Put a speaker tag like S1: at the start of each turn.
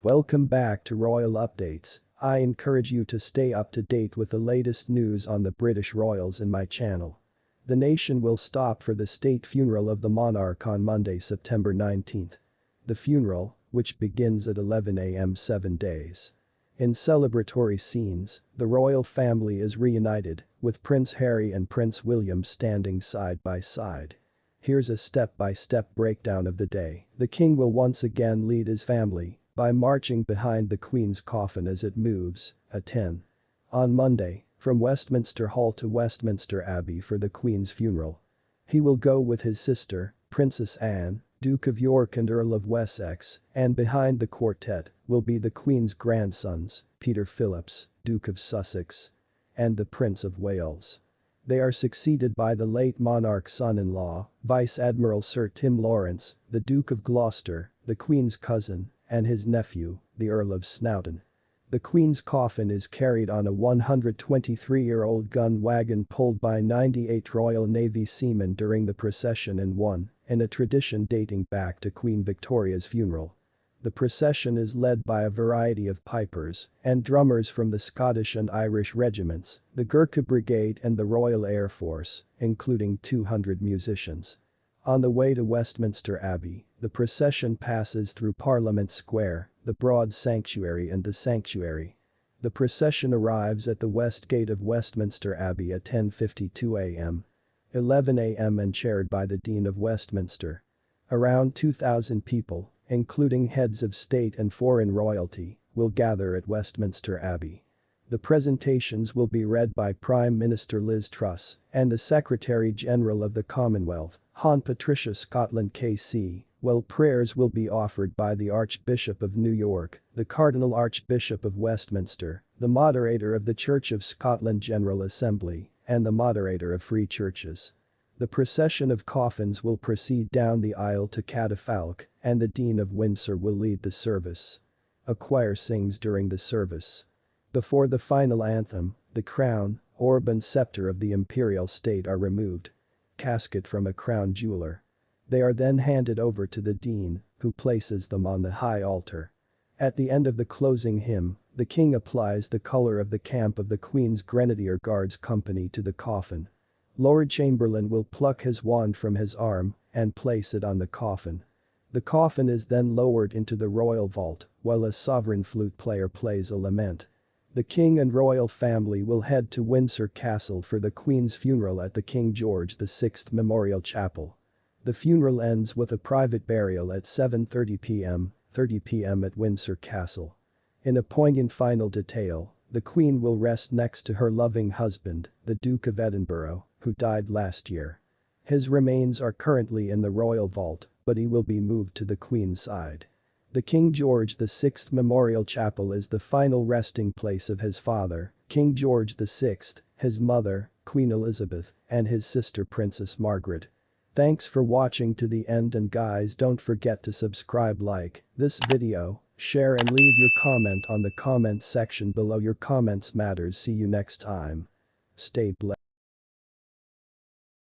S1: Welcome back to Royal Updates. I encourage you to stay up to date with the latest news on the British royals in my channel. The nation will stop for the state funeral of the monarch on Monday, September 19th. The funeral, which begins at 11 a.m. 7 days. In celebratory scenes, the royal family is reunited, with Prince Harry and Prince William standing side by side. Here's a step-by-step breakdown of the day. The king will once again lead his family by marching behind the Queen's coffin as it moves, at 10. On Monday, from Westminster Hall to Westminster Abbey for the Queen's funeral. He will go with his sister, Princess Anne, Duke of York and Earl of Wessex, and behind the quartet will be the Queen's grandsons, Peter Phillips, Duke of Sussex, and the Prince of Wales. They are succeeded by the late monarch's son-in-law, Vice Admiral Sir Tim Lawrence, the Duke of Gloucester, the Queen's cousin, and his nephew, the Earl of Snowdon. The Queen's coffin is carried on a 123-year-old gun wagon pulled by 98 Royal Navy seamen during the procession in a tradition dating back to Queen Victoria's funeral. The procession is led by a variety of pipers and drummers from the Scottish and Irish regiments, the Gurkha Brigade and the Royal Air Force, including 200 musicians. On the way to Westminster Abbey, the procession passes through Parliament Square, the Broad Sanctuary and the Sanctuary. The procession arrives at the West Gate of Westminster Abbey at 10:52 a.m. 11 a.m. and chaired by the Dean of Westminster. Around 2,000 people, including heads of state and foreign royalty, will gather at Westminster Abbey. The presentations will be read by Prime Minister Liz Truss and the Secretary-General of the Commonwealth, Hon Patricia Scotland KC, while prayers will be offered by the Archbishop of New York, the Cardinal Archbishop of Westminster, the moderator of the Church of Scotland General Assembly, and the moderator of Free Churches. The procession of coffins will proceed down the aisle to Catafalque, and the Dean of Windsor will lead the service. A choir sings during the service. Before the final anthem, the crown, orb and scepter of the imperial state are removed. Casket from a crown jeweler. They are then handed over to the Dean, who places them on the high altar. At the end of the closing hymn, the king applies the colour of the camp of the Queen's Grenadier Guards Company to the coffin. Lord Chamberlain will pluck his wand from his arm and place it on the coffin. The coffin is then lowered into the royal vault while a sovereign flute player plays a lament. The king and royal family will head to Windsor Castle for the Queen's funeral at the King George VI Memorial Chapel. The funeral ends with a private burial at 7:30 p.m. at Windsor Castle. In a poignant final detail, the Queen will rest next to her loving husband, the Duke of Edinburgh, who died last year. His remains are currently in the royal vault, but he will be moved to the Queen's side. The King George VI Memorial Chapel is the final resting place of his father, King George VI, his mother, Queen Elizabeth, and his sister Princess Margaret. Thanks for watching to the end, and guys, don't forget to subscribe, like this video, share and leave your comment on the comment section below. Your comments matters. See you next time. Stay blessed.